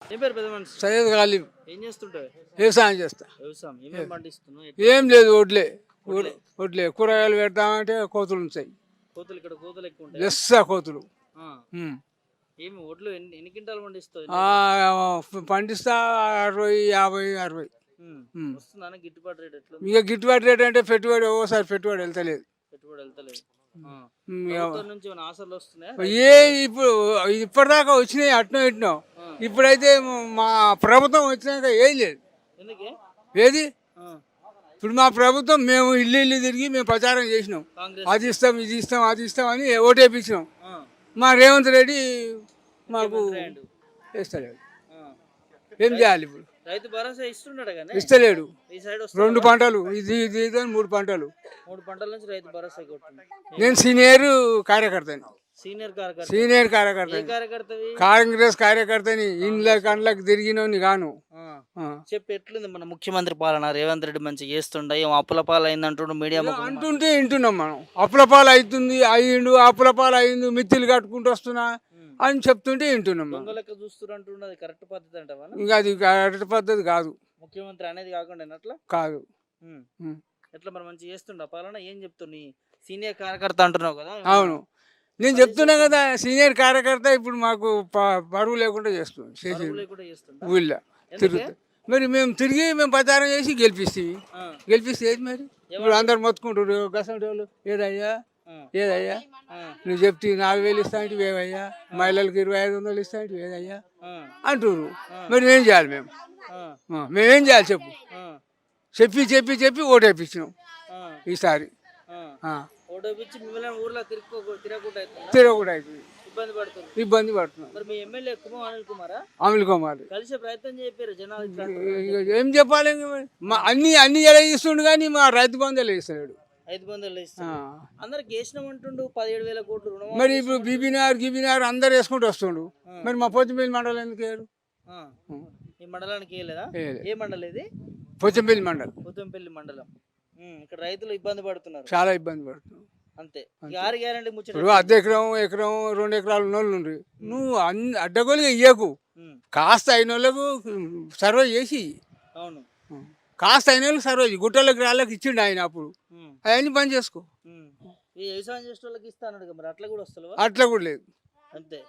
ఏం పేరు పెద్ద మనిషి? సయ్యద్ గాలిబ్. ఏం చేస్తుంటావు? వ్యవసాయం చేస్తా. వ్యవసాయం ఏమేమి పండిస్తున్నావు? ఏం లేదు, వడ్లే వడ్లే. వడ్లే. కూరగాయలు పెడతామంటే కోతులు ఉంటాయి, కోతులు ఇక్కడ కోతులు ఎక్కువ ఉంటాయి. లెస్స కోతులు. ఏమి ఒడ్లు ఎన్ని క్వింటాలు పండిస్తావు? పండిస్తా 60, 50, 60. వస్తుందా గిట్టుబాటు రేట్? ఎట్లా ఇక గిట్టుబాటు రేట్ అంటే పెట్టుబడి ఓసారి పెట్టుబడి వెళ్తలేదు. పెట్టుబడి వెళ్తలేదు. నుంచి ఏమైనా ఆశలు వస్తున్నాయా? ఇప్పుడు ఇప్పటిదాకా వచ్చినాయి అట్నో ఇట్నో. ఇప్పుడైతే మా ప్రభుత్వం వచ్చినాక ఏం లేదు. ఎందుకే? ఏది ఇప్పుడు మా ప్రభుత్వం మేము ఇల్లు తిరిగి మేము ప్రచారం చేసినాం, అది ఇస్తాం ఇది ఇస్తాం అది ఇస్తాం అని ఓటేపించినాం. మా రేవంత్ రెడ్డి మాకు ఇస్తలేడు. ఏం చేయాలి ఇప్పుడు? రైతు భరోసా ఇస్తున్నాడు కానీ ఇస్తలేడు. ఈ సైడ్ 2 పంటలు ఇది 3 పంటలు. 3 పంటల నుంచి రైతు భరోసా కొట్టింది. నేను సీనియర్ కార్యకర్తని. సీనియర్ కార్యకర్తని కాంగ్రెస్ కార్యకర్తని. ఇండ్లకి తిరిగినోని గాను. చెప్పి ఎట్లుంది మన ముఖ్యమంత్రి పాలన? రేవంత్ రెడ్డి మంచిగా చేస్తుండ, ఏం అప్పుల పాలు అయిందంటుండు మీడియా అంటుంటే వింటున్నాం మనం. అప్పుల పాలు అయ్యిండు, అప్పుల పాలు అయ్యిండు, మిత్తులు కట్టుకుంటూ వస్తున్నా అని చెప్తుంటే వింటున్నాం. దొంగలెక్క చూస్తున్నట్టు అది కరెక్ట్ పద్ధతి అంటావా? ఇంకా అది కరెక్ట్ పద్ధతి కాదు. ముఖ్యమంత్రి అనేది కాకుండా అట్లా కాదు. ఎట్లా మరి మంచిగా చేస్తుండ పాలన? ఏం చెప్తుంది? సీనియర్ కార్యకర్త అంటున్నావు కదా? అవును, నేను చెప్తున్నా కదా, సీనియర్ కార్యకర్త ఇప్పుడు మాకు బరువు లేకుండా చేస్తుంది. ఊళ్ళో తిరుగుతా మరి మేము మేము ప్రచారం చేసి గెలిపిస్తే ఏది మరి? ఇప్పుడు అందరు మొత్తుకుంటారు గసంటి వాళ్ళు. ఏదయ్యా నువ్వు చెప్తే 4000 ఇస్తా అంటే ఏవయ్యా, మహిళలకు 2500 ఇస్తా అంటే ఏదయ్యా అంటున్నారు. మరి ఏం చేయాలి? మేమేం చేయాలి చెప్పు? చెప్పి ఓటేపించినాం ఈసారి. తిరగకుండా అవుతుంది, ఇబ్బంది పడుతున్నాం. అనిల్ కుమార్ కలిసే ప్రయత్నం చెప్పారు జనాలు. ఏం చెప్పాలి? అన్ని ఎలా ఇస్తుండు కానీ మా రైతు బంధువులు ఇస్తున్నాడు. అందరికి వేసినామంటుండు 17,000 కోట్లు రుణం. మరి ఇప్పుడు బీబీనార్ అందరు వేసుకుంటూ వస్తుండు. మరి మా పోచంపల్లి మండలం ఎందుకు వేయరు? ఈ మండలానికి వేయలేదా? ఏ మండలం ఇది? పోచంపల్లి మండలం. ఇక్కడ రైతులు ఇబ్బంది పడుతున్నారు, చాలా ఇబ్బంది పడుతున్నారు. అంతే. 6 గ్యారెంటీ ముచ్చట. ఇప్పుడు అర్ధ ఎకరం 2 ఎకరాలు ఉన్నోళ్ళు ఉండ్రి. నువ్వు అడ్డగోలుగా ఇయ్యకు, కాస్త అయిన వాళ్ళకు సర్వే చేసి. అవును, కాస్త అయిన వాళ్ళకి సర్వే గుట్టలకు రాళ్ళకి ఇచ్చిండు ఆయన. అప్పుడు అవన్నీ పని చేసుకో. వ్యవసాయం చేసే వాళ్ళకి ఇస్తాను మరి అట్లా కూడా వస్తలేవా? అట్లా కూడా లేదు. అంతే,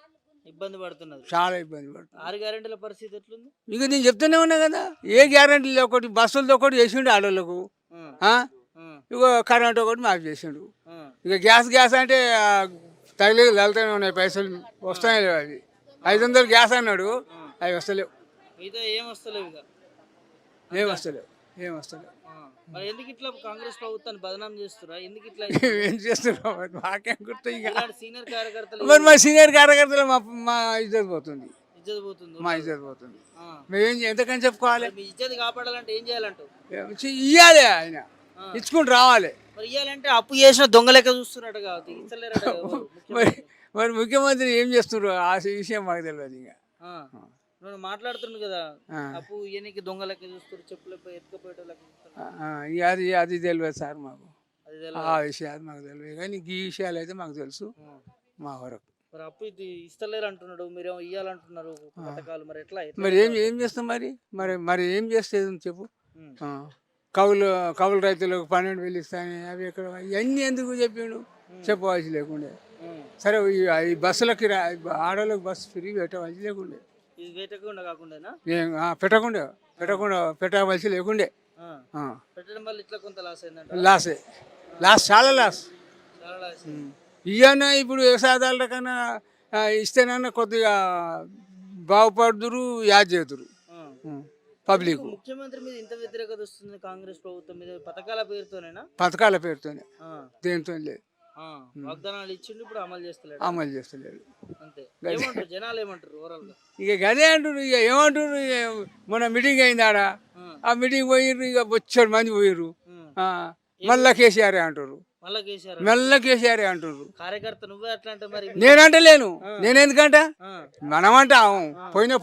ఇబ్బంది పడుతున్నారు, చాలా ఇబ్బంది పడుతుంది. 6 గ్యారెంటీల పరిస్థితి ఎట్లుంది? ఇక నేను చెప్తూనే ఉన్నా కదా, ఏ గ్యారెంటీలు ఒకటి బస్సులతో ఒకటి చేసిండు ఆడోళ్ళకు. ఇక కరెంట్ ఒకటి మాఫ్ చేసిండు. ఇక గ్యాస్ అంటే తగిలి వెళ్తూనే ఉన్నాయి, పైసలు వస్తానే లేవు. అది 500 గ్యాస్ అన్నాడు, అవి వస్తలేవు. ఏం వస్తలేవు. మరి ఎందుకు ఇట్లా కాంగ్రెస్ ప్రభుత్వాన్ని బదనాం చేస్తున్నా? ఎందుకు ఇట్లా ఏం చేస్తున్నావు? మాకేం గుర్తు. ఇక సీనియర్ కార్యకర్తలు మరి మా సీనియర్ కార్యకర్తలు మా ఇజ్జత్ పోతుంది. మా ఇజ్జత్ పోతుంది. మేమేం ఎంతకని చెప్పుకోవాలి? మీ ఇజ్జత్ కాపాడాలంటే ఏం చేయాలంటావు? ఇయ్యాలి, ఆయన ఇచ్చుకుంటూ రావాలి. మరి ఇయ్యాలంటే అప్పు చేసిన దొంగ లెక్క చూస్తున్నట్టు కాదు. మరి ముఖ్యమంత్రి ఏం చేస్తున్నారు ఆ విషయం మాకు తెలియదు. ఇంకా నువ్వు మాట్లాడుతున్నావు కదా, అప్పు ఇయనికి దొంగ లెక్క చూస్తారు, చెప్పులు ఎత్తుకపోయేట లెక్క చూస్తారు. అది తెలియదు సార్ మాకు. ఆ విషయాలు మాకు తెలియదు, కానీ ఈ విషయాలు అయితే మాకు తెలుసు మా వరకు. మరి అప్పు ఇది ఇస్తలేరు అంటున్నాడు, మీరేమో ఇయ్యాలంటున్నారు పథకాలు. మరి ఎట్లా? మరి ఏం చేస్తాం? మరి ఏం చేస్తేది చెప్పు? కౌలు రైతులకు 12,000 ఇస్తాను, అవి ఎక్కడ ఇవన్నీ ఎందుకు చెప్పిండు? చెప్పవలసి లేకుండే. సరే, ఈ బస్సులకి ఆడోళ్ళకి బస్సు ఫ్రీ పెట్టవలసి లేకుండే. పెట్టవలసి లేకుండే. లాస్ చాలా లాస్. ఇవన్నా ఇప్పుడు వ్యవసాయదారుల కన్నా ఇస్తేనన్నా కొద్దిగా బాగుపడుదురు, యాద్ చేదురు పబ్లిక్. ముఖ్యమంత్రి మీద ఇంత వ్యతిరేకత వస్తుంది కాంగ్రెస్ ప్రభుత్వం మీద పథకాల పేరుతోనేనా? పథకాల పేరుతోనే, దేంతో లేదు. వాగ్దానాలు ఇచ్చిండు, ఇప్పుడు అమలు చేస్తలేడు. అంతే. ఏమంటారు జనాలు? ఏమంటారు ఓవరాల్ గా? ఇక గదే అంటారు. ఇక ఏమంటారు? మొన్న మీటింగ్ అయింది ఆడ, ఆ మీటింగ్ పోయిర్రు, ఇక బొచ్చాడు మంది పోయిర్రు. మళ్ళా కేసీఆర్ అంటారు, మెల్ల కేసీఆర్ అంటారు. కార్యకర్త నువ్వే అట్లా అంటే మరి నేనంటలేను. నేనెందుకంట? మనమంటాం పోయిన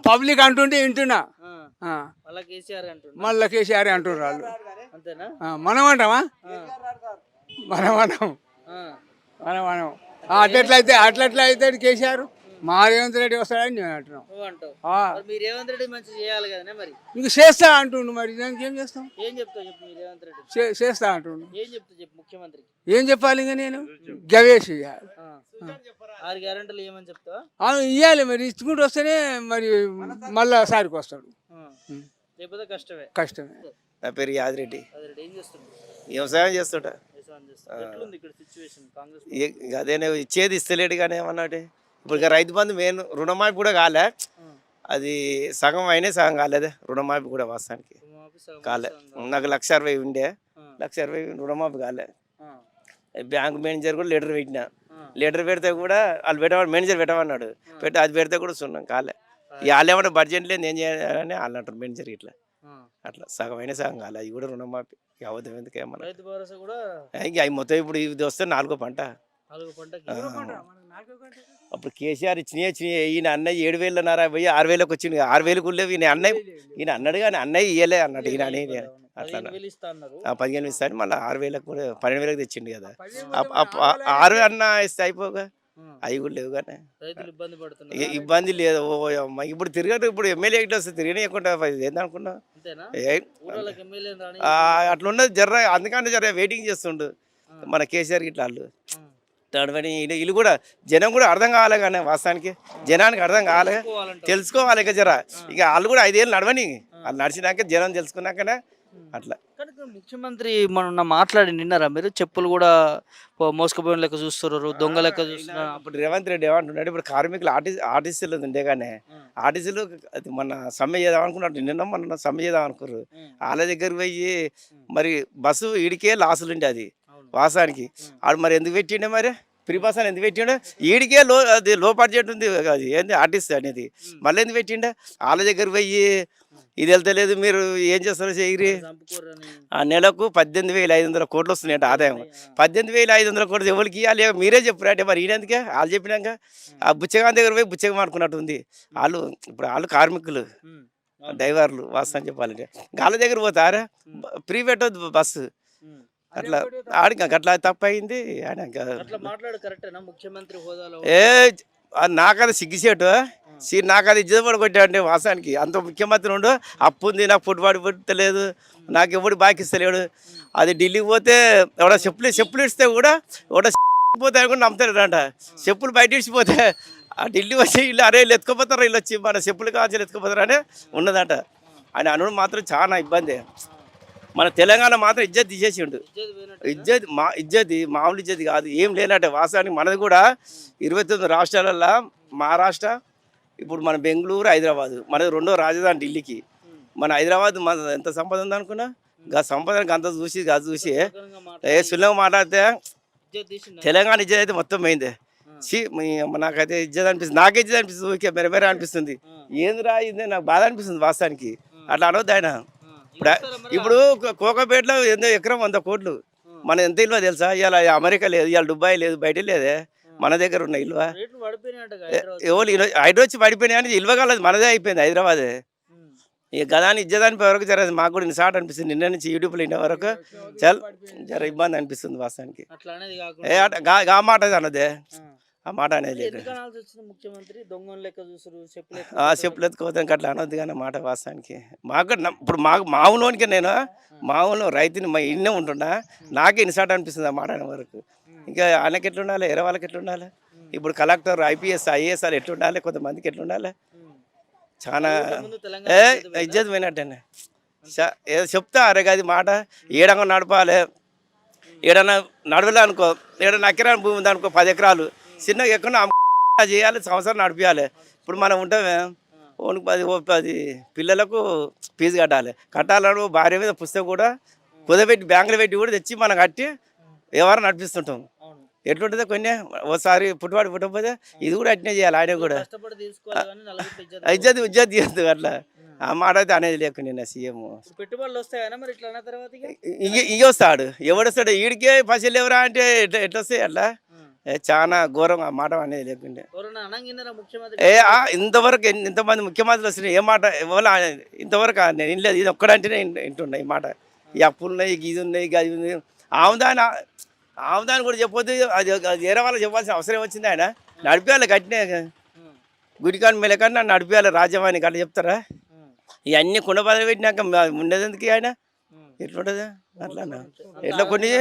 పబ్లిక్ అంటుంటే వింటున్నా. మళ్ళా కేసీఆర్ అంటారు వాళ్ళు. మనం అంటామా? మనం అట్లట్లయితే కేసీఆర్ మా రేవంత్ రెడ్డి వస్తాడని నేను అంటున్నాం. నువ్వు అంటావు. ఆ, మరి మీరు రేవంత్ రెడ్డి మంచి చేయాలి కదనే మరి. ఇంక చేస్తా అంటుండు, మరి దానికి ఏం చేస్తాం? ఏం చెప్తావు చెప్పు మీ రేవంత్ రెడ్డి. చేస్తా అంటుండు. ఏం చెప్తావు చెప్పు ముఖ్యమంత్రికి. ఏం చెప్పాలి ఇంకా నేను? గవేసి ఆ. 6 గ్యారెంటీలు ఏమని చెప్తావా. ఇవ్వాలి, మరి ఇచ్చుకుంటూ వస్తేనే మరి మళ్ళా సారికి వస్తాడు. లేకపోతే కష్టమే. కష్టమే. నా పేరు యాదిరెడ్డి. అదే ఏం చేస్తున్నావు. వ్యవసాయం చేస్తుంటా. ఎట్లుంది ఇక్కడ సిచ్యువేషన్ కాంగ్రెస్. అదేనే ఇచ్చేది ఇస్తలేడు కానీ ఏమన్నాడు. ఇప్పుడు ఇక రైతు బంధు మెయిన్ రుణమాఫీ కూడా కాలే. అది సగం అయినా సగం కాలేదే రుణమాఫీ కూడా వాస్తవానికి కాలే. నాకు 1,60,000 ఉండే, 1,60,000 రుణమాఫీ కాలే. బ్యాంక్ మేనేజర్ కూడా లెటర్ పెట్టినా. లెటర్ పెడితే కూడా వాళ్ళు పెట్టమని మేనేజర్ పెట్టమన్నాడు. అది పెడితే కూడా సున్నాం కాలే. వాళ్ళు ఏమన్నా బడ్జెట్ లేదు ఏం చేయాలని వాళ్ళు అంటారు మేనేజర్ ఇట్లా. అట్లా సగం అయినా సగం కాలే. అవి కూడా రుణమాఫీ అవద్దాం ఎందుకు ఏమన్నా. రైతు భరోసా కూడా ఇంక అవి మొత్తం ఇప్పుడు ఇది వస్తే 4వ పంట. అప్పుడు కేసీఆర్ ఇచ్చినాయి ఈయన అన్నయ్య 7,000 పోయి 6,000కి వచ్చింది. 6,000కు లేవు ఈయన అన్నయ్య. ఈయన అన్నాడు కానీ అన్నయ్య ఇయ్యలే అన్నాడు ఈయన అని. అట్లా 15,000 ఇస్తాను మళ్ళీ 6,000కు కూడా 12,000కి తెచ్చిండు కదా. 6 అన్న ఇస్తే అయిపోగా. అవి కూడా లేవు కానీ ఇబ్బంది లేదు. ఇప్పుడు తిరగదు. ఇప్పుడు ఎమ్మెల్యే ఇట్లా వస్తే తిరగనియకుండా ఏందనుకున్నా అట్లా ఉన్నది జర్ర. అందుకని జర వెయిటింగ్ చేస్తుండు మన కేసీఆర్ ఇట్లా వాళ్ళు. వీళ్ళు కూడా జనం కూడా అర్థం కావాలి కానీ వాస్తవానికి జనానికి అర్థం కావాలి, తెలుసుకోవాలి. ఇక జర ఇక వాళ్ళు కూడా 5 ఏళ్ళు నడవని. వాళ్ళు నడిచినాక జనం తెలుసుకున్నాకనే అట్లా. ముఖ్యమంత్రి మొన్న మాట్లాడి నిన్నారా మీరు? చెప్పులు కూడా మోసుకుపోయిన లెక్క చూస్తున్నారు, దొంగ లెక్క చూస్తున్నారు. అప్పుడు రేవంత్ రెడ్డి ఏమంటున్నాడు, ఇప్పుడు కార్మికులు ఆర్టీసీలు ఉండే కానీ ఆర్టీసీలు అది మన సమ్మె చేద్దాం అనుకున్నట్టు. నిన్న మొన్న సమ్మె చేద్దాం అనుకున్నారు. వాళ్ళ దగ్గరికి పోయి మరి బస్సు ఈడికే లాసులు ఉండే అది వాసానికి. ఆడు మరి ఎందుకు పెట్టిండే మరి ఫ్రీ బస్ అని ఎందుకు పెట్టిండే? ఈడికే అది లో బడ్జెట్ ఉంది అది ఏంది ఆర్టీసీ అనేది. మళ్ళీ ఎందుకు పెట్టిండే? వాళ్ళ దగ్గర పోయి ఇది వెళ్తలేదు మీరు ఏం చేస్తారో చేయరి. ఆ నెలకు 18,500 కోట్లు వస్తున్నాయంట ఆదాయం. 18,500 కోట్లు ఎవరికి ఇవ్వాలి మీరే చెప్పారు అంటే మరి ఈయనందుకే వాళ్ళు చెప్పినాక ఆ బుచ్చగాన్ దగ్గర పోయి బుచ్చగా అనుకున్నట్టు ఉంది. వాళ్ళు ఇప్పుడు వాళ్ళు కార్మికులు డ్రైవర్లు వాస్తవం చెప్పాలంటే వాళ్ళ దగ్గర పోతారా ఫ్రీ పెట్టద్దు బస్సు. అట్లా ఆడికి అట్లా తప్పు అయింది. నాకది సిగ్గిసేటు నాకది ఇజ్జతపడి కొట్టా అంటే వాసానికి అంత ముఖ్యమంత్రి ఉండు. అప్పు ఉంది నాకు పుట్టుబడి పుట్టలేదు, నాకు ఎవడు బాకిస్తలేడు. అది ఢిల్లీకి పోతే ఎవడ చెప్పులు ఇస్తే కూడా ఎవడ పోతే కూడా నమ్ముతాడంట. చెప్పులు బయట ఇచ్చిపోతే ఆ ఢిల్లీ వచ్చి ఇల్లు అరే వీళ్ళు ఎత్తుకుపోతారు, వీళ్ళు వచ్చి మన చెప్పులు కాల్చి ఎత్తుకుపోతారు అని ఉన్నదంట. ఆయన అనుడు మాత్రం చాలా ఇబ్బంది. మన తెలంగాణ మాత్రం ఇజ్జత్ తీసేసిండు. ఇజ్జత్ మామూలు ఇజ్జత్ కాదు, ఏం లేనట్టే వాస్తవానికి. మనది కూడా 29 రాష్ట్రాలల్లో మహారాష్ట్ర, ఇప్పుడు మన బెంగళూరు, హైదరాబాద్ మనది 2వ రాజధాని ఢిల్లీకి. మన హైదరాబాద్ మన ఎంత సంపద ఉందనుకున్నా సంపదకి అంత చూసి చూసి సులభంగా మాట్లాడితే తెలంగాణ ఇజ్జత్ అయితే మొత్తం పోయింది. నాకైతే ఇజ్జత్ అనిపిస్తుంది, నాకే ఇజ్జత్ అనిపిస్తుంది, ఊరికే మెరమెర అనిపిస్తుంది. ఏందిరా ఇది నాకు బాధ అనిపిస్తుంది వాస్తవానికి. అట్లా అనవద్దు ఆయన. ఇప్పుడు కోకాపేటలో ఎంతో ఎకరం 100 కోట్లు. మన ఎంత ఇల్లు తెలుసా? ఇవాళ అమెరికా లేదు, ఇవాళ దుబాయ్ లేదు, బయట లేదే, మన దగ్గర ఉన్న ఇల్లు. ఎవరు హైడ్రో వచ్చి పడిపోయినాయి అని ఇల్వగలదు, మనదే అయిపోయింది హైదరాబాద్. ఇక గదాన్ని ఇజ్జదాని వరకు జరగదు. మాకు కూడా ఇన్సాట్ అనిపిస్తుంది. నిన్న నుంచి యూట్యూబ్లో ఇన్న వరకు చాలా జర ఇబ్బంది అనిపిస్తుంది వాస్తవానికి. ఆ మాట అన్నదే, ఆ మాట అనేది లేదు. చెప్పులు ఎత్తుకోవద్దాం అట్లా అనొద్దు కానీ మాట వాస్తవానికి. మాకు ఇప్పుడు మా ఊళ్ళోనికి నేను మా ఊళ్ళో రైతుని మా ఇన్నే ఉంటున్నా, నాకే ఇన్సాట్ అనిపిస్తుంది ఆ మాట అనే వరకు. ఇంకా ఆయనకి ఎట్లుండాలి, ఎర వాళ్ళకి ఎట్లుండాలి, ఇప్పుడు కలెక్టర్, IPS, IAS వాళ్ళు ఎట్లుండాలి, కొంతమందికి ఎట్లుండాలి. చాలా ఇజ్జత్ పోయినట్టేనే. ఏదో చెప్తా అరే అది మాట ఏడంగా నడపాలి. ఏడన్నా నడవలే అనుకో, ఏడన్నా ఎకరాల భూమి ఉందనుకో 10 ఎకరాలు చిన్నగా ఎక్కడ చేయాలి, సంవత్సరం నడిపించాలి. ఇప్పుడు మనం ఉంటామే 10 పిల్లలకు ఫీజు కట్టాలని భార్య మీద పుస్తకం కూడా కుదబెట్టి బ్యాంకులో పెట్టి కూడా తెచ్చి మనం కట్టి ఎవరు నడిపిస్తుంటాం. ఎట్లుంటుందో కొన్ని ఓసారి పుట్టకపోతే ఇది కూడా అట్నే చేయాలి. ఆయన కూడా ఇజ్జత్ తీయద్దు అట్లా. ఆ మాట అయితే అనేది లేకు. నిన్న సీఎం పెట్టుబడులు వస్తాయన్నా మరి ఇట్లా అన్న తర్వాత ఇక వస్తాడు, ఎవడొస్తాడు ఈడికే పైసలు ఎవరా అంటే ఎట్లా వస్తాయి అట్లా. చాలా ఘోరం ఆ మాట అనేది లేకుండే. ఇంతవరకు ఇంతమంది ముఖ్యమంత్రులు వస్తున్నాయి, ఏ మాట ఎవరు ఇంతవరకు నేను వినలేదు. ఇది ఒక్కడంటేనే వింటున్నా ఈ మాట. ఈ అప్పులు ఉన్నాయి, ఇది ఉన్నాయి, అది ఉంది. ఆముదాన్ని కూడా చెప్పొద్దు, అది వేరే వాళ్ళకి చెప్పాల్సిన అవసరం వచ్చింది. ఆయన నడిపేయాలి గట్టినే. గుడికాని మెలకాని నన్ను నడిపేయాలి రాజ్యవాణి కానీ చెప్తారా ఇవన్నీ కుండ బదులు పెట్టినాక ఉండేది ఎందుకు ఆయన ఎట్లుంటుంది అట్లా ఎట్లా కొన్ని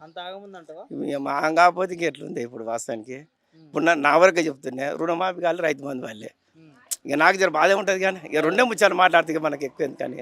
అంత ఆగముందంటవా మా కాకపోతే ఇంక ఎట్లుంది ఇప్పుడు వాస్తవానికి ఇప్పుడు నా వరకే చెప్తున్నా రుణమాఫీ కాదు రైతు బంధు వాళ్ళే ఇక నాకు జర బాధే ఉంటుంది కానీ ఇక రెండే ముచ్చాలు మాట్లాడితే మనకి ఎక్కువ ఎందుకని